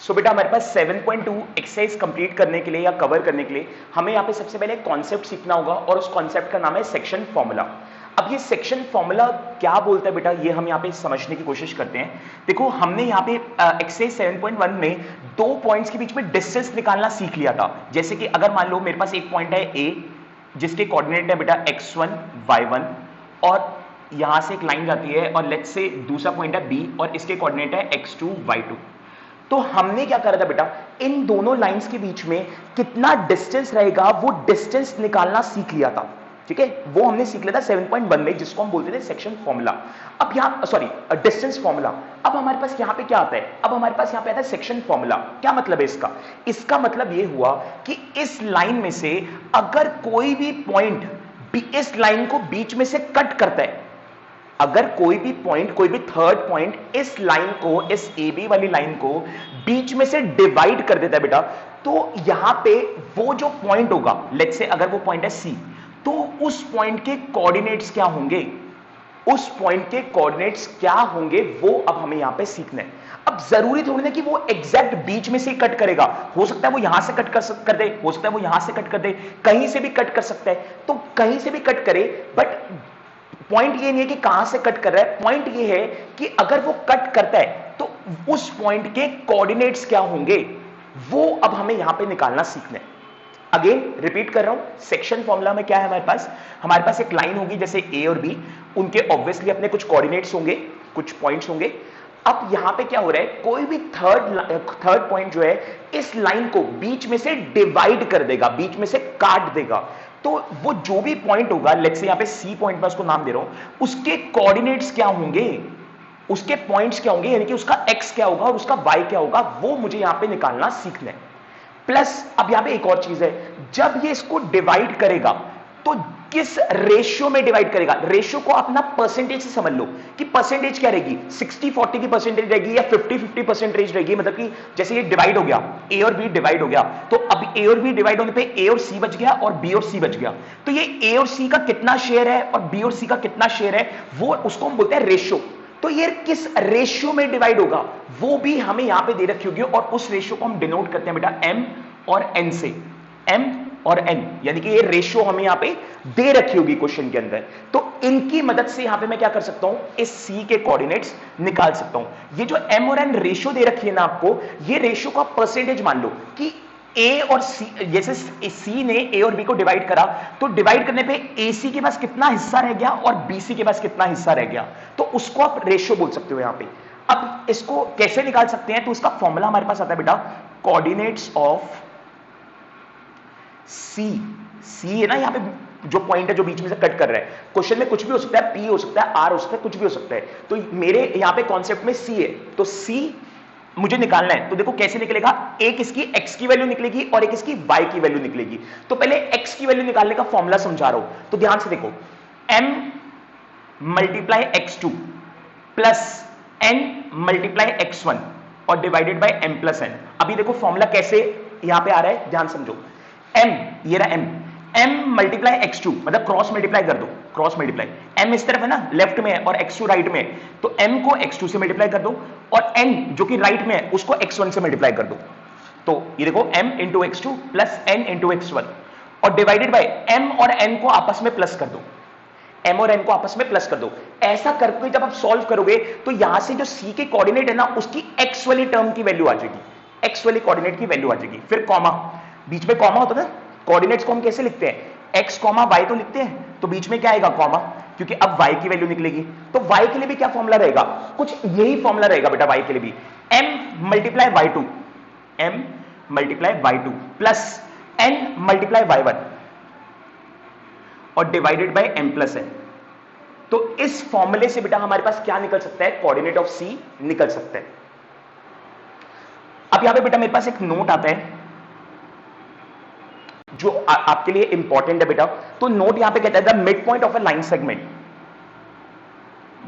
सो बेटा हमारे पास 7.2 exercise complete करने के लिए या कवर करने के लिए हमें यहाँ पे सबसे पहले कॉन्सेप्ट सीखना होगा और उस कॉन्सेप्ट का नाम है सेक्शन फॉर्मूला। अब ये सेक्शन फॉर्मूला क्या बोलता है बेटा, ये हम यहाँ पे समझने की कोशिश करते हैं। देखो हमने यहाँ पे एक्सरसाइज 7.1 में 2 पॉइंट्स के बीच में डिस्टेंस निकालना सीख लिया था। जैसे कि अगर मान लो मेरे पास एक पॉइंट है ए जिसके कोऑर्डिनेट है बेटा x1 y1 और यहां से एक लाइन जाती है और लेट्स से दूसरा पॉइंट है बी और इसके कोऑर्डिनेट है x2 y2। तो हमने क्या करा था बेटा, इन दोनों लाइंस के बीच में कितना डिस्टेंस रहेगा वो डिस्टेंस निकालना सीख लिया था। ठीक है, वो हमने सीख लिया था 7.1 में, जिसको हम बोलते थे सेक्शन फॉर्मूला। अब यहां सॉरी डिस्टेंस फॉर्मूला। अब हमारे पास यहां पे क्या आता है, अब हमारे पास यहां पे आता है सेक्शन फॉर्मूला। क्या मतलब है इसका, इसका मतलब ये हुआ कि इस लाइन में से अगर कोई भी पॉइंट इस लाइन को बीच में से कट करता है, अगर कोई भी पॉइंट, कोई भी थर्ड पॉइंट इस लाइन को, इस ए बी वाली लाइन को बीच में से डिवाइड कर देता है बेटा, तो यहां पे वो जो पॉइंट होगा, लेट्स से अगर वो पॉइंट है सी, तो उस पॉइंट के कोऑर्डिनेट्स क्या होंगे, उस पॉइंट के कोऑर्डिनेट्स क्या होंगे वो अब हमें यहां पे सीखना है। अब जरूरी थोड़ी ना कि वो एग्जैक्ट बीच में से कट करेगा, हो सकता है वो यहां से कट कर दे, हो सकता है वो यहां से कट कर दे, कहीं से भी कट कर सकता है, तो कहीं से भी कट करे। बट पॉइंट ये नहीं है कि कहां से कट कर रहा है, पॉइंट ये है कि अगर वो कट करता है तो उस पॉइंट के कोऑर्डिनेट्स क्या होंगे वो अब हमें यहां पे निकालना सीखना है। अगेन रिपीट कर रहा हूं, सेक्शन फॉर्मूला में क्या है हमारे पास एक लाइन होगी जैसे ए और बी, उनके ऑब्वियसली अपने कुछ कोऑर्डिनेट्स होंगे, कुछ पॉइंट्स होंगे। अब यहां पे क्या हो रहा है, कोई भी थर्ड पॉइंट जो है इस लाइन को बीच में से डिवाइड कर देगा, बीच में से काट देगा। तो वो जो भी पॉइंट होगा, लेट्स से यहां पे सी पॉइंट में उसको नाम दे रहा हूं, उसके कोऑर्डिनेट्स क्या होंगे, उसके पॉइंट्स क्या होंगे, यानी कि उसका एक्स क्या होगा और उसका वाई क्या होगा, वो मुझे यहां पे निकालना सीखना है। प्लस अब यहां पे एक और चीज है, जब ये इसको डिवाइड करेगा तो किस रेशियो में डिवाइड करेगा, रेशियो को अपना परसेंटेज से समझ लो कि परसेंटेज क्या रहेगी, 60-40 की परसेंटेज रहेगी या 50-50 परसेंटेज रहेगी। मतलब कि जैसे ये डिवाइड हो गया, ए और बी डिवाइड हो गया, तो अब ए और बी डिवाइड होने पे ए और सी बच गया और बी और सी बच गया, तो ये ए और सी का कितना शेयर है और बी और सी का कितना शेयर है, वो उसको हम बोलते हैं रेशियो। तो ये किस रेशियो में डिवाइड होगा वो भी हमें यहां पे दे रखी होगी, और उस रेशियो को हम डिनोट करते हैं बेटा एम और एन से, एम और एन, यानी कि ये रेशियो हमें यहां पे दे रखी होगी क्वेश्चन के अंदर। तो इनकी मदद से यहां पे मैं क्या कर सकता हूं, इस सी के कोऑर्डिनेट्स निकाल सकता हूं। ये जो एम और एन रेशियो दे रखी है ना आपको, ये रेशियो का परसेंटेज मान लो कि ए और सी, जैसे सी ने ए और बी को डिवाइड करा, तो डिवाइड करने पे ए सी के पास कितना हिस्सा रह गया और बी सी के पास कितना हिस्सा रह गया, तो उसको आप रेशियो बोल सकते हो यहां पे। अब इसको कैसे निकाल सकते हैं, तो इसका फॉर्मूला हमारे पास आता है बेटा, कोऑर्डिनेट्स ऑफ सी, सी है ना यहां पे जो पॉइंट है जो बीच में से कट कर रहा है, क्वेश्चन में कुछ भी हो सकता है, पी हो सकता है, आर हो सकता है, कुछ भी हो सकता है, तो मेरे यहां पे कॉन्सेप्ट में सी है, तो सी मुझे निकालना है। तो देखो कैसे निकलेगा, एक इसकी x की वैल्यू निकलेगी और एक इसकी y की वैल्यू निकलेगी। तो पहले x की वैल्यू निकालने का फॉर्मूला समझा रहा हूं, तो ध्यान से देखो, m multiply x2 plus n multiply x1 और divided by m plus n। अभी देखो फॉर्मूला कैसे यहां पे आ रहा है, ध्यान समझो। m, ये रहा m, m मल्टीप्लाई x2, मतलब क्रॉस मल्टीप्लाई कर दो, क्रॉस मल्टीप्लाई, m इस तरफ है ना, लेफ्ट में है और x2 राइट में है, तो m को x2 से मल्टीप्लाई कर दो और n जो कि राइट में है उसको x1 से मल्टीप्लाई कर दो। तो ये देखो m into x2 plus n into x1 और डिवाइडेड बाय m और n को आपस में प्लस कर दो, m और n को आपस में प्लस कर दो। ऐसा करके जब आप सॉल्व करोगे तो यहां से जो c के कोऑर्डिनेट है ना, उसकी x वाली टर्म की वैल्यू आ जाएगी, x वाली कोऑर्डिनेट की वैल्यू आ जाएगी। फिर कॉमा, बीच में कॉमा होता है ना, कोऑर्डिनेट्स को हम कैसे लिखते हैं, x कॉमा y तो लिखते हैं, तो बीच में क्या आएगा, कॉमा, क्योंकि अब y की वैल्यू निकलेगी। तो y के लिए भी क्या फॉर्मूला रहेगा, कुछ यही फॉर्मूला रहेगा बेटा y के लिए भी, m multiply y2, m multiply y2 plus n multiply y1 और divided by m plus n। तो इस फॉर्मूले से बेटा हमारे पास क्या निकल सकता है, कोऑर्डिनेट ऑफ c निकल सकता है। अब यहां पे बेटा मेरे पास एक नोट आता है जो आपके लिए इंपॉर्टेंट है बेटा। तो नोट यहां पे कहता है the mid point of a line segment,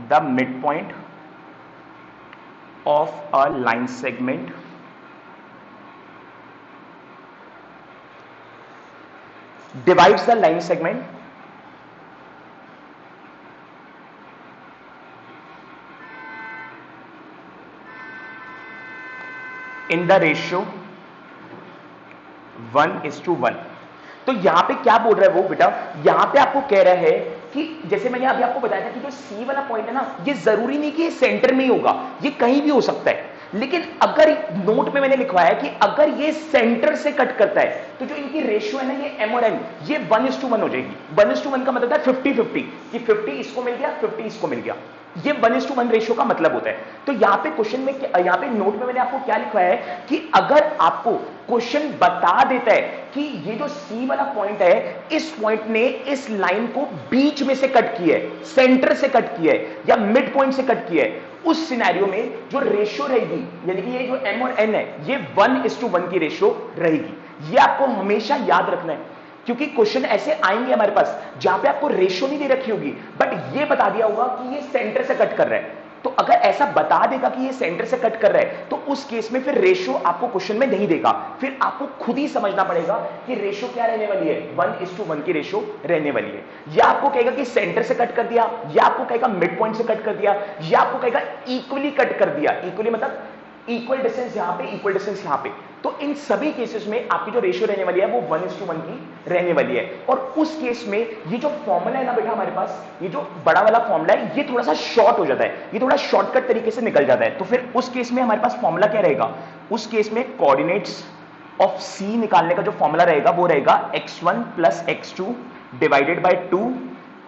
the mid point of a line segment divides the line segment in the ratio 1:1। तो यहां पे क्या बोल रहा है वो बेटा, यहां पे आपको कह रहा है कि जैसे मैंने अभी आपको बताया था कि जो सी वाला पॉइंट है ना, ये जरूरी नहीं कि ये सेंटर में ही होगा, ये कहीं भी हो सकता है। लेकिन अगर नोट में मैंने लिखवाया कि अगर ये सेंटर से कट करता है तो जो इनकी रेशियो है ना, ये एम और एन, ये 1:1 हो जाएगी। 1:1 का मतलब है 50-50 कि 50 इसको मिल गया, 50 इसको मिल गया। ये 1:1 रेशियो का मतलब होता है। तो यहां पे क्वेश्चन में, यहां पे नोट में मैंने आपको क्या लिखवाया है कि अगर आपको क्वेश्चन बता देता है कि ये जो सी वाला पॉइंट है, इस पॉइंट ने इस लाइन को बीच में से कट किया है, सेंटर से कट किया है या मिड पॉइंट से कट किया है, उस सिनेरियो में जो रेशियो रहेगी, यानी कि ये जो एम और एन है, ये 1:1 की रेशियो रहेगी। ये आपको हमेशा याद रखना है, क्योंकि क्वेश्चन ऐसे आएंगे हमारे पास जहां पे आपको रेशियो नहीं दे रखी होगी, बट ये बता दिया होगा कि ये सेंटर से कट कर रहा है। तो अगर ऐसा बता देगा कि ये सेंटर से कट कर रहा है, तो उस केस में फिर रेशियो आपको क्वेश्चन में नहीं देगा, फिर आपको खुद ही समझना पड़ेगा कि रेशियो क्या रहने वाली है, 1:1 की रेशियो रहने वाली है। या आपको कहेगा कि सेंटर से कट कर दिया, या आपको कहेगा मिड पॉइंट से कट कर दिया, या आपको कहेगा इक्वली कट कर दिया। इक्वली मतलब इक्वल डिस्टेंस यहां पे, इक्वल डिस्टेंस यहां पे। तो इन सभी केसेस में आपकी जो रेशियो रहने वाली है वो 1:1 की रहने वाली है। और उस केस में ये जो फॉर्मूला है ना बेटा हमारे पास, ये जो बड़ा वाला फॉर्मूला है, ये थोड़ा सा शॉर्ट हो जाता है, ये थोड़ा शॉर्टकट तरीके से निकल जाता है। तो फिर उस केस में हमारे पास फॉर्मूला क्या रहेगा, उस केस में कोऑर्डिनेट्स ऑफ सी निकालने का जो फॉर्मूला रहेगा वो रहेगा x1 plus x2 divided by 2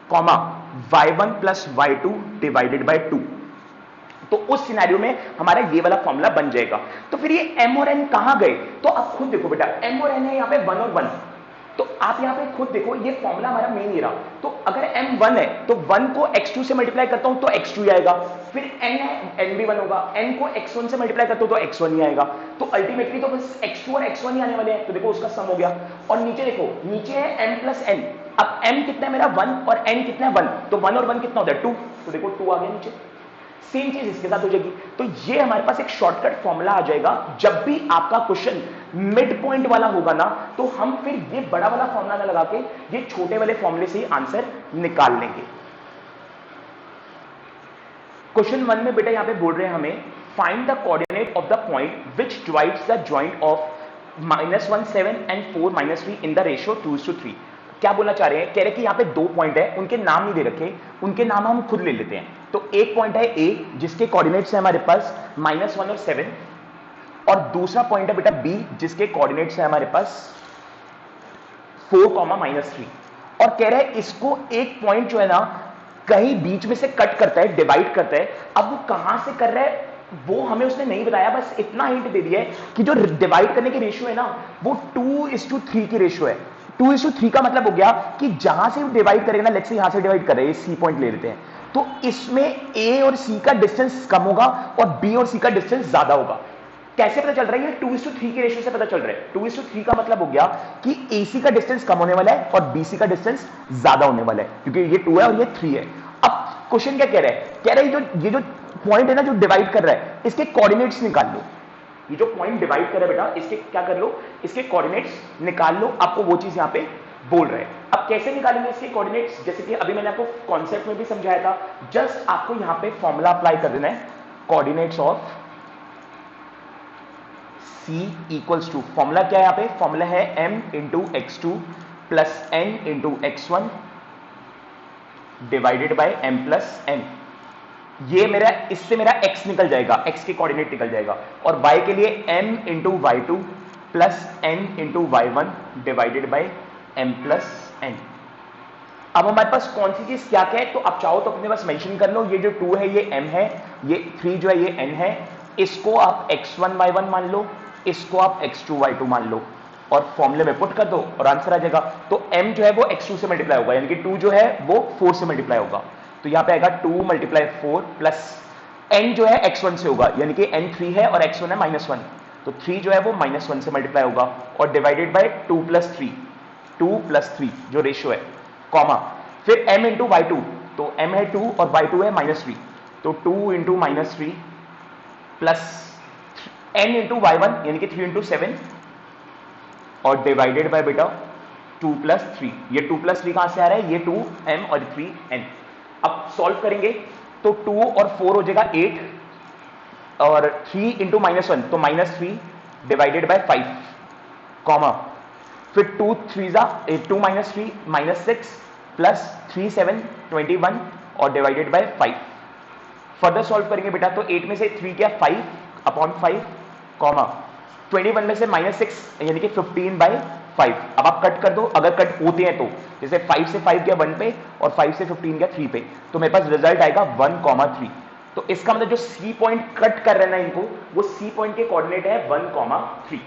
comma y1 plus y2 divided by 2। तो उस सिनेरियो में हमारा ये वाला फॉर्मूला बन जाएगा। तो फिर ये m और n कहां गए, तो आप खुद देखो बेटा, m और n है यहां पे 1 और 1, तो आप यहां पे खुद देखो ये फॉर्मूला हमारा मेन ही रहा। तो अगर m 1 है तो 1 को x2 से मल्टीप्लाई करता हूं तो x2 ही आएगा, फिर n है n भी 1 होगा, n को x1 से मल्टीप्लाई करता हूं तो x1 ही आएगा। तो अल्टीमेटली तो बस x2 और x1 ही आने वाले हैं। तो देखो उसका सम हो गया। और नीचे देखो, नीचे है m प्लस n। अब m कितना है मेरा 1 और n कितना है 1, तो 1 और 1 कितना होता है 2, तो देखो 2 आ गया नीचे। सेम चीज इसके साथ हो जाएगी। तो ये हमारे पास एक शॉर्टकट फॉर्मूला आ जाएगा। जब भी आपका क्वेश्चन मिड पॉइंट वाला होगा ना, तो हम फिर ये बड़ा वाला फॉर्मूला ना लगा के ये छोटे वाले फॉर्मूले से ही आंसर निकाल लेंगे। क्वेश्चन 1 में बेटा यहां पे बोल रहे हैं हमें find the coordinate of the point which divides the joint of -1 7 and 4 -3 in the ratio 2:3। क्या बोलना चाह रहे हैं, कह रहे हैं कि यहां पे दो पॉइंट है, उनके नाम नहीं दे रखे, उनके नाम हम खुद ले लेते हैं। तो एक पॉइंट है ए जिसके कोऑर्डिनेट्स है हमारे पास -1 और 7, और दूसरा पॉइंट है बेटा बी जिसके कोऑर्डिनेट्स है हमारे पास 4, -3। और कह रहे हैं इसको एक पॉइंट जो है ना कहीं बीच में से कट करता है, डिवाइड करता है। अब वो कहां से कर रहा है वो हमें उसने नहीं बताया, बस इतना हिंट दे दिया है कि जो डिवाइड करने की रेशियो है ना वो 2:3 की रेशियो है। 2:3 का मतलब हो गया कि जहां से डिवाइड करेगा ना, लेट्स से यहां से डिवाइड कर रहे हैं, सी पॉइंट ले लेते हैं, तो इसमें ए और सी का डिस्टेंस कम होगा और बी और सी का डिस्टेंस ज्यादा होगा। कैसे पता चल रहा है, ये 2:3 की रेशियो से पता चल रहा है। 2:3 का मतलब हो गया कि AC का डिस्टेंस कम होने वाला है और BC का डिस्टेंस ज्यादा होने वाला है, क्योंकि ये 2 है और ये 3 है। अब क्वेश्चन क्या कह रहा है, कह रहा है ये जो पॉइंट है ना जो डिवाइड कर रहा है, इसके कोऑर्डिनेट्स निकाल लो। ये जो पॉइंट डिवाइड कर रहा है बेटा, इसके क्या कर लो, इसके कोऑर्डिनेट्स निकाल लो। आपको वो चीज यहां पे बोल रहे हैं। अब कैसे निकालेंगे इसके कोऑर्डिनेट्स, जैसे कि अभी मैंने आपको कॉन्सेप्ट में भी समझाया था, जस्ट आपको यहां पे फॉर्मूला अप्लाई कर देना है, coordinates of C equals to, formula क्या है यहां पे, फॉर्मूला है m into x2 plus n into x1 divided by m plus n। ये मेरा, इससे मेरा x निकल जाएगा, x के कोऑर्डिनेट निकल जाएगा, और y के लिए m into y2 plus n into y1 divided by m plus n। अब हमारे पास कौन सी चीज क्या क्या है, तो आप चाहो तो अपने पास मेंशन कर लो। ये जो 2 है ये m है, ये 3 जो है ये n है, इसको आप x1 y1 मान लो, इसको आप x2 y2 मान लो, और फॉर्मूले में पुट कर दो और आंसर आ जाएगा। तो m जो है वो x2 से मल्टीप्लाई होगा, यानी कि 2 जो है वो 4 से मल्टीप्लाई होगा, तो यहां पे आएगा 2 × 4 प्लस n जो है x1 से होगा, यानी कि n 3 है और x1 है -1, तो 3 जो है वो -1 से मल्टीप्लाई होगा, और डिवाइडेड बाय 2 + 3, 2 + 3 जो रेशियो है, कॉमा फिर m इंटू y2, तो m है 2 और y2 है -3, तो 2 × -3 प्लस n इंटू y1 यानी कि 3 × 7, और डिवाइडेड बाय बेटा 2 + 3। ये 2 + 3 कहां से आ रहा है, ये 2m और 3n। अब सॉल्व करेंगे तो 2 और 4 हो जाएगा 8, और 3 इंटू -1 तो -3 डिवाइडेड बाय 5 कॉमा, फिर 2 3 2 -3 -6 प्लस 3 7 21 और डिवाइडेड बाय 5। फर्दर सॉल्व करेंगे बेटा तो 8 में से 3 क्या 5 अपॉन 5 कॉमा 21 में से -6 यानी कि 15/5। अब आप कट कर दो, अगर कट होते हैं तो जैसे 5 से 5 गया 1 पे और 5 से 15 गया 3 पे, तो मेरे पास रिजल्ट आएगा 1,3। तो इसका मतलब जो सी पॉइंट कट कर रहे हैं ना इनको, वो सी पॉइंट के कोऑर्डिनेट है 1,3।